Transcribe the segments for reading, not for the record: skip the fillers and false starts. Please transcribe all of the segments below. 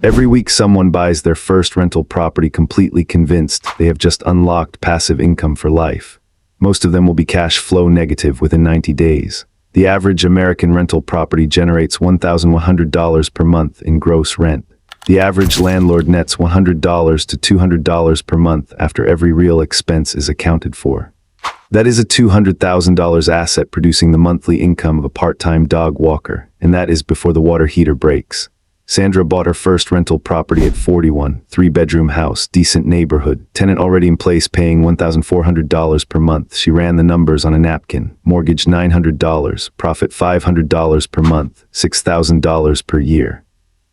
Every week someone buys their first rental property completely convinced they have just unlocked passive income for life. Most of them will be cash flow negative within 90 days. The average American rental property generates $1,100 per month in gross rent. The average landlord nets $100 to $200 per month after every real expense is accounted for. That is a $200,000 asset producing the monthly income of a part-time dog walker, and that is before the water heater breaks. Sandra bought her first rental property at 41, three-bedroom house, decent neighborhood, tenant already in place paying $1,400 per month. She ran the numbers on a napkin. Mortgage $900, profit $500 per month, $6,000 per year.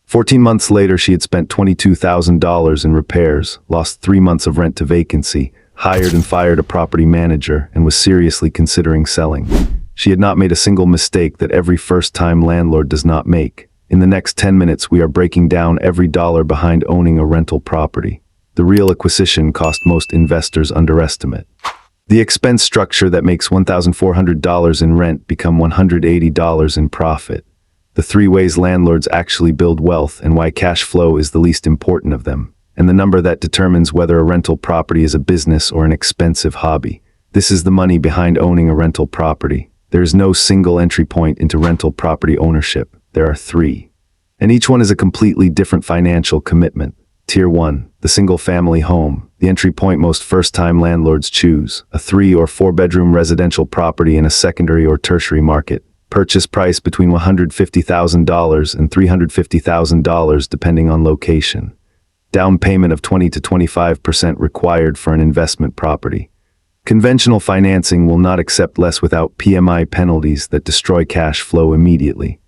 14 months later, she had spent $22,000 in repairs, lost 3 months of rent to vacancy, hired and fired a property manager, and was seriously considering selling. She had not made a single mistake that every first-time landlord does not make. In the next 10 minutes, we are breaking down every dollar behind owning a rental property. The real acquisition cost most investors underestimate. The expense structure that makes $1,400 in rent become $180 in profit. The 3 ways landlords actually build wealth and why cash flow is the least important of them. And the number that determines whether a rental property is a business or an expensive hobby. This is the money behind owning a rental property. There is no single entry point into rental property ownership. There are 3. And each one is a completely different financial commitment. Tier 1, the single-family home. The entry point most first-time landlords choose. A 3 or 4-bedroom residential property in a secondary or tertiary market. Purchase price between $150,000 and $350,000 depending on location. Down payment of 20 to 25% required for an investment property. Conventional financing will not accept less without PMI penalties that destroy cash flow immediately.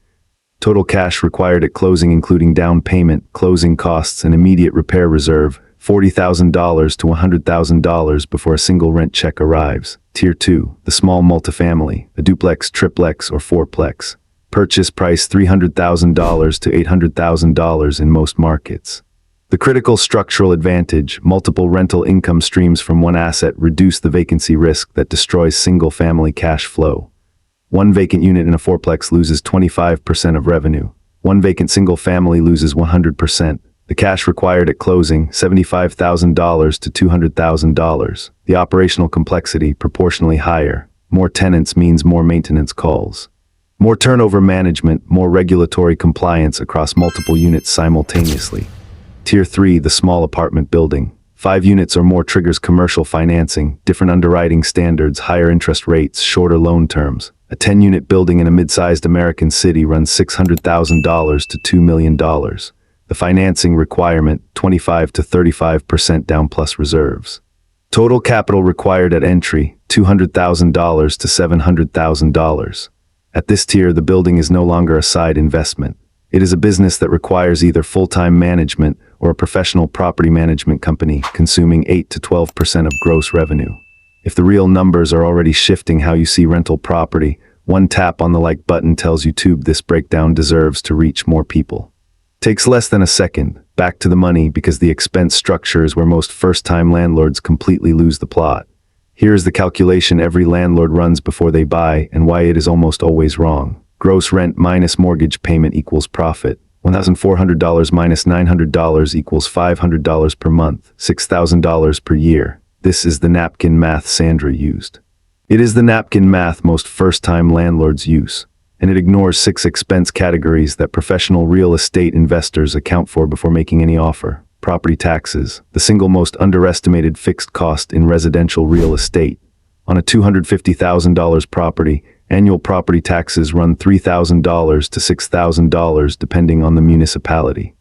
Total cash required at closing including down payment, closing costs, and immediate repair reserve, $40,000 to $100,000 before a single rent check arrives. Tier 2, the small multifamily, a duplex, triplex, or fourplex. Purchase price $300,000 to $800,000 in most markets. The critical structural advantage, multiple rental income streams from one asset reduce the vacancy risk that destroys single-family cash flow. One vacant unit in a fourplex loses 25% of revenue. One vacant single family loses 100%. The cash required at closing, $75,000 to $200,000. The operational complexity, proportionally higher. More tenants means more maintenance calls. More turnover management, more regulatory compliance across multiple units simultaneously. Tier 3, the small apartment building. 5 units or more triggers commercial financing, different underwriting standards, higher interest rates, shorter loan terms. A 10-unit building in a mid-sized American city runs $600,000 to $2 million. The financing requirement, 25 to 35% down plus reserves. Total capital required at entry, $200,000 to $700,000. At this tier, the building is no longer a side investment. It is a business that requires either full-time management or a professional property management company, consuming 8 to 12% of gross revenue. If the real numbers are already shifting how you see rental property, one tap on the like button tells YouTube this breakdown deserves to reach more people. Takes less than a second. Back to the money because the expense structure is where most first-time landlords completely lose the plot. Here is the calculation every landlord runs before they buy and why it is almost always wrong. Gross rent minus mortgage payment equals profit. $1,400 minus $900 equals $500 per month, $6,000 per year. This is the napkin math Sandra used. It is the napkin math most first-time landlords use, and it ignores 6 expense categories that professional real estate investors account for before making any offer. Property taxes, the single most underestimated fixed cost in residential real estate. On a $250,000 property, annual property taxes run $3,000 to $6,000 depending on the municipality.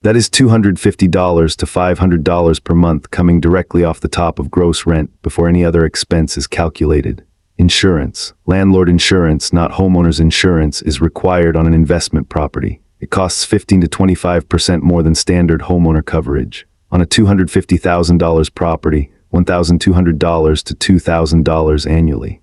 That is $250 to $500 per month coming directly off the top of gross rent before any other expense is calculated. Insurance. Landlord insurance, not homeowner's insurance, is required on an investment property. It costs 15 to 25% more than standard homeowner coverage. On a $250,000 property, $1,200 to $2,000 annually.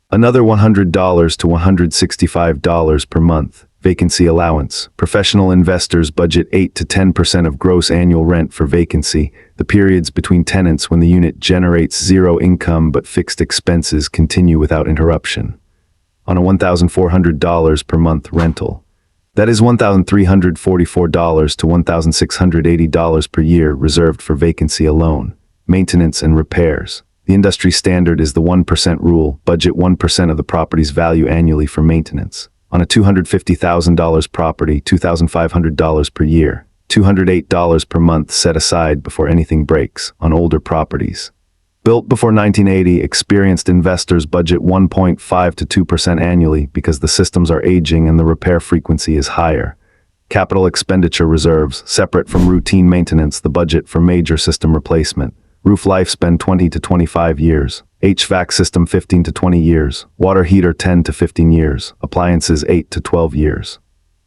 Another $100 to $165 per month. Vacancy allowance. Professional investors budget 8 to 10% of gross annual rent for vacancy, the periods between tenants when the unit generates zero income but fixed expenses continue without interruption. On a $1,400 per month rental. That is $1,344 to $1,680 per year reserved for vacancy alone, maintenance and repairs. The industry standard is the 1% rule, budget 1% of the property's value annually for maintenance. On a $250,000 property, $2,500 per year, $208 per month set aside before anything breaks on older properties. Built before 1980, experienced investors budget 1.5 to 2% annually because the systems are aging and the repair frequency is higher. Capital expenditure reserves, separate from routine maintenance, the budget for major system replacement. Roof lifespan 20 to 25 years. HVAC system 15 to 20 years. Water heater 10 to 15 years. Appliances 8 to 12 years.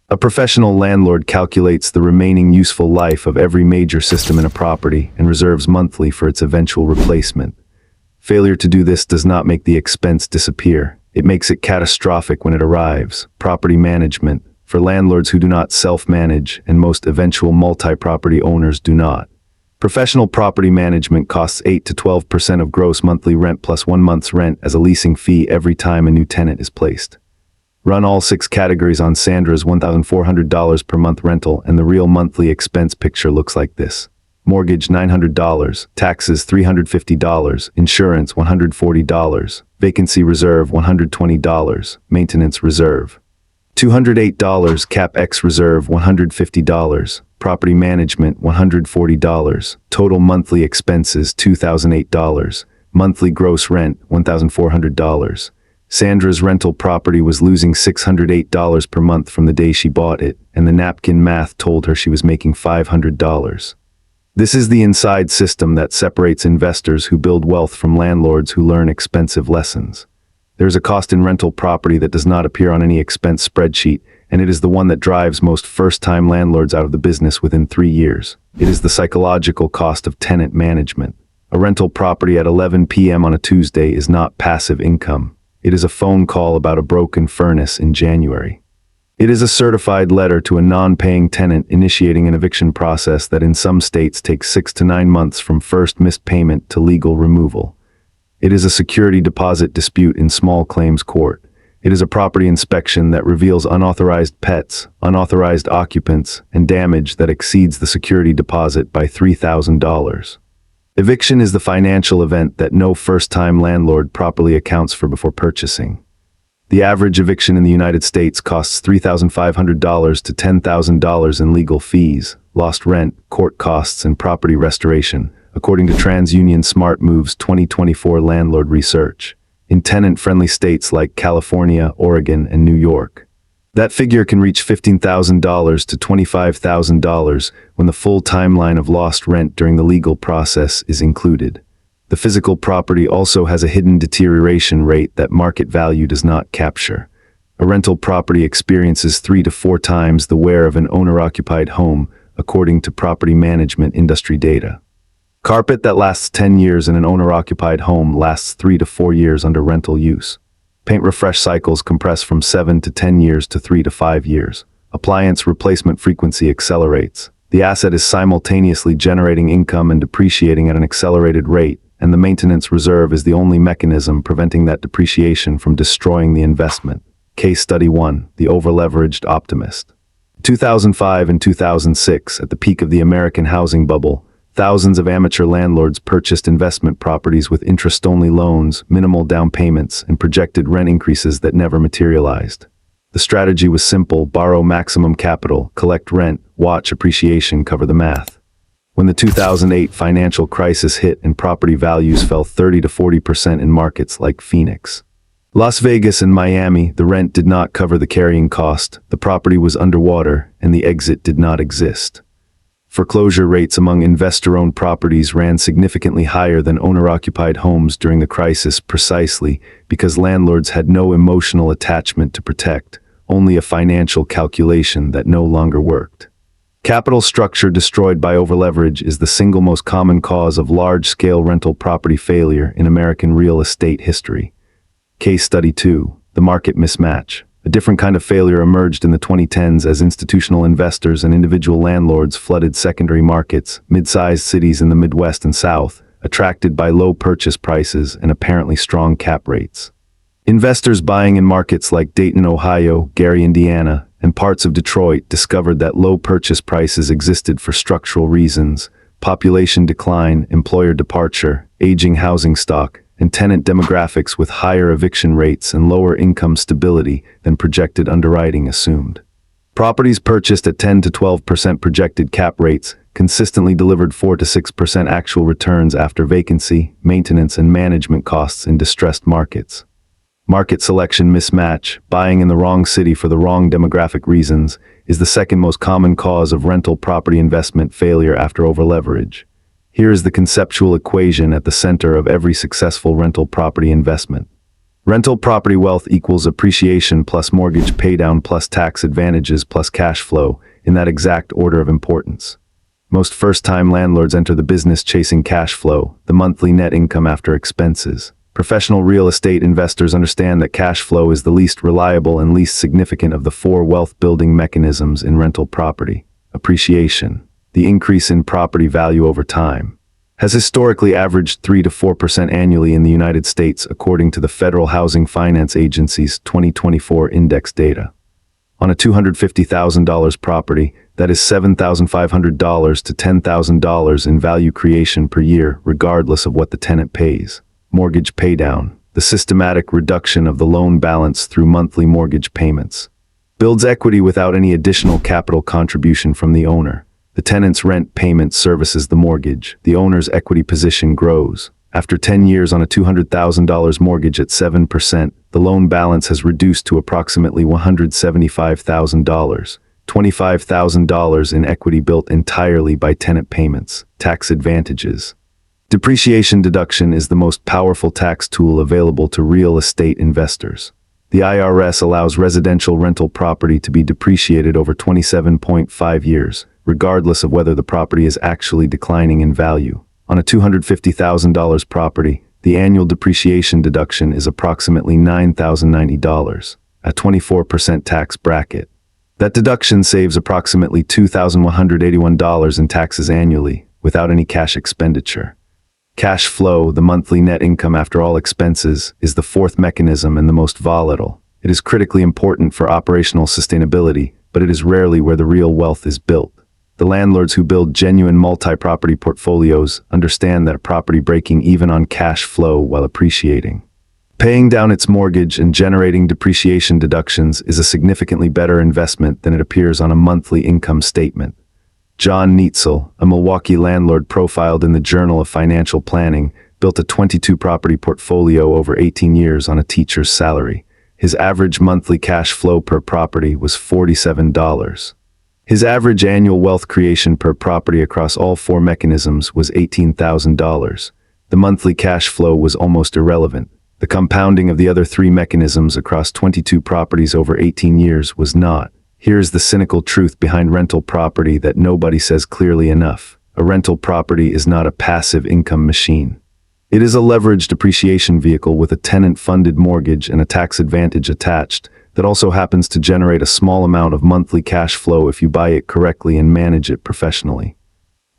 A professional landlord calculates the remaining useful life of every major system in a property and reserves monthly for its eventual replacement. Failure to do this does not make the expense disappear. It makes it catastrophic when it arrives. Property management, for landlords who do not self-manage, and most eventual multi-property owners do not. Professional property management costs 8 to 12% of gross monthly rent plus 1 month's rent as a leasing fee every time a new tenant is placed. Run all 6 categories on Sandra's $1,400 per month rental and the real monthly expense picture looks like this. Mortgage $900, taxes $350, insurance $140, vacancy reserve $120, maintenance reserve $208, CapEx reserve $150, property management $140, total monthly expenses $2,008, monthly gross rent $1,400. Sandra's rental property was losing $608 per month from the day she bought it, and the napkin math told her she was making $500. This is the inside system that separates investors who build wealth from landlords who learn expensive lessons. There is a cost in rental property that does not appear on any expense spreadsheet, and it is the one that drives most first-time landlords out of the business within 3 years. It is the psychological cost of tenant management. A rental property at 11 p.m. on a Tuesday is not passive income. It is a phone call about a broken furnace in January. It is a certified letter to a non-paying tenant initiating an eviction process that in some states takes 6 to 9 months from first missed payment to legal removal. It is a security deposit dispute in small claims court. It is a property inspection that reveals unauthorized pets, unauthorized occupants, and damage that exceeds the security deposit by $3,000. Eviction is the financial event that no first-time landlord properly accounts for before purchasing. The average eviction in the United States costs $3,500 to $10,000 in legal fees, lost rent, court costs, and property restoration, according to TransUnion Smart Moves 2024 landlord research, in tenant-friendly states like California, Oregon, and New York. That figure can reach $15,000 to $25,000 when the full timeline of lost rent during the legal process is included. The physical property also has a hidden deterioration rate that market value does not capture. A rental property experiences 3 to 4 times the wear of an owner-occupied home, according to property management industry data. Carpet that lasts 10 years in an owner-occupied home lasts 3 to 4 years under rental use. Paint refresh cycles compress from 7 to 10 years to 3 to 5 years. Appliance replacement frequency accelerates. The asset is simultaneously generating income and depreciating at an accelerated rate, and the maintenance reserve is the only mechanism preventing that depreciation from destroying the investment. Case Study 1, The Overleveraged Optimist. 2005 and 2006, at the peak of the American housing bubble, thousands of amateur landlords purchased investment properties with interest-only loans, minimal down payments, and projected rent increases that never materialized. The strategy was simple: borrow maximum capital, collect rent, watch appreciation cover the math. When the 2008 financial crisis hit and property values fell 30 to 40% in markets like Phoenix, Las Vegas, and Miami, the rent did not cover the carrying cost, the property was underwater, and the exit did not exist. Foreclosure rates among investor-owned properties ran significantly higher than owner-occupied homes during the crisis precisely because landlords had no emotional attachment to protect, only a financial calculation that no longer worked. Capital structure destroyed by overleverage is the single most common cause of large-scale rental property failure in American real estate history. Case Study 2, The Market Mismatch. A different kind of failure emerged in the 2010s as institutional investors and individual landlords flooded secondary markets, mid-sized cities in the Midwest and South, attracted by low purchase prices and apparently strong cap rates. Investors buying in markets like Dayton, Ohio, Gary, Indiana, and parts of Detroit discovered that low purchase prices existed for structural reasons: population decline, employer departure, aging housing stock, and tenant demographics with higher eviction rates and lower income stability than projected underwriting assumed. Properties purchased at 10 to 12% projected cap rates consistently delivered 4 to 6% actual returns after vacancy, maintenance, and management costs in distressed markets. Market selection mismatch, buying in the wrong city for the wrong demographic reasons, is the second most common cause of rental property investment failure after overleverage. Here is the conceptual equation at the center of every successful rental property investment. Rental property wealth equals appreciation plus mortgage paydown plus tax advantages plus cash flow, in that exact order of importance. Most first-time landlords enter the business chasing cash flow, the monthly net income after expenses. Professional real estate investors understand that cash flow is the least reliable and least significant of the four wealth-building mechanisms in rental property. Appreciation, the increase in property value over time, has historically averaged 3 to 4% annually in the United States according to the Federal Housing Finance Agency's 2024 index data. On a $250,000 property, that is $7,500 to $10,000 in value creation per year, regardless of what the tenant pays. Mortgage paydown, the systematic reduction of the loan balance through monthly mortgage payments, builds equity without any additional capital contribution from the owner. The tenant's rent payment services the mortgage. The owner's equity position grows. After 10 years on a $200,000 mortgage at 7%, the loan balance has reduced to approximately $175,000, $25,000 in equity built entirely by tenant payments. Tax advantages. Depreciation deduction is the most powerful tax tool available to real estate investors. The IRS allows residential rental property to be depreciated over 27.5 years, regardless of whether the property is actually declining in value. On a $250,000 property, the annual depreciation deduction is approximately $9,090, a 24% tax bracket. That deduction saves approximately $2,181 in taxes annually, without any cash expenditure. Cash flow, the monthly net income after all expenses, is the fourth mechanism and the most volatile. It is critically important for operational sustainability, but it is rarely where the real wealth is built. The landlords who build genuine multi-property portfolios understand that a property breaking even on cash flow while appreciating, paying down its mortgage and generating depreciation deductions is a significantly better investment than it appears on a monthly income statement. John Neitzel, a Milwaukee landlord profiled in the Journal of Financial Planning, built a 22-property portfolio over 18 years on a teacher's salary. His average monthly cash flow per property was $47. His average annual wealth creation per property across all four mechanisms was $18,000. The monthly cash flow was almost irrelevant. The compounding of the other three mechanisms across 22 properties over 18 years was not. Here's the cynical truth behind rental property that nobody says clearly enough. A rental property is not a passive income machine. It is a leveraged depreciation vehicle with a tenant-funded mortgage and a tax advantage attached that also happens to generate a small amount of monthly cash flow if you buy it correctly and manage it professionally.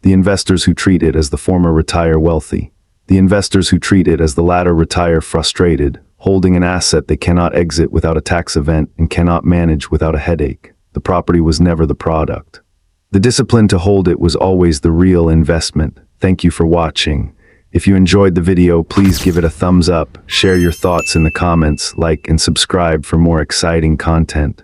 The investors who treat it as the former retire wealthy. The investors who treat it as the latter retire frustrated, holding an asset they cannot exit without a tax event and cannot manage without a headache. The property was never the product. The discipline to hold it was always the real investment. Thank you for watching. If you enjoyed the video, please give it a thumbs up, share your thoughts in the comments, like and subscribe for more exciting content.